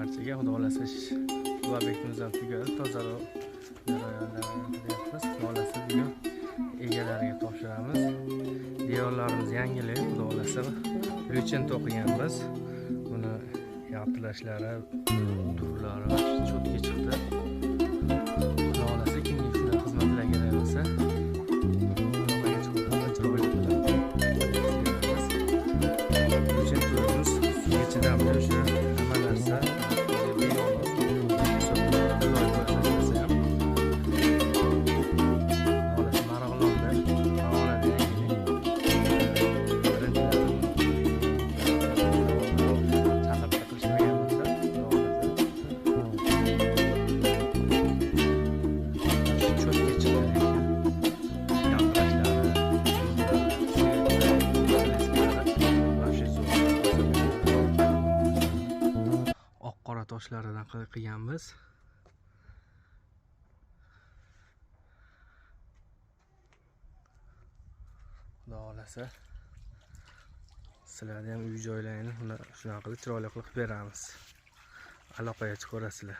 barchaga. Xudo xolasa bu obyektimiz ham tugadi. Tozalab jarayonlarini qilyapmiz. Xudo xolasa bugun egalariga topshiramiz. Devorlarimiz yangilik. Xudo xolasa o'lcham to'qiganmiz. Buni yaptilashlari, turlari cho'tga chiqdi. Xudo xolasa kimga shunday xizmatlar kerak bo'lsa, qora toshlaridan qilganmiz. Xudo xolasa sizlarga ham uy joylarini shunaqa qilib chiroyli qilib beramiz. Aloqaga chiqaverasizlar.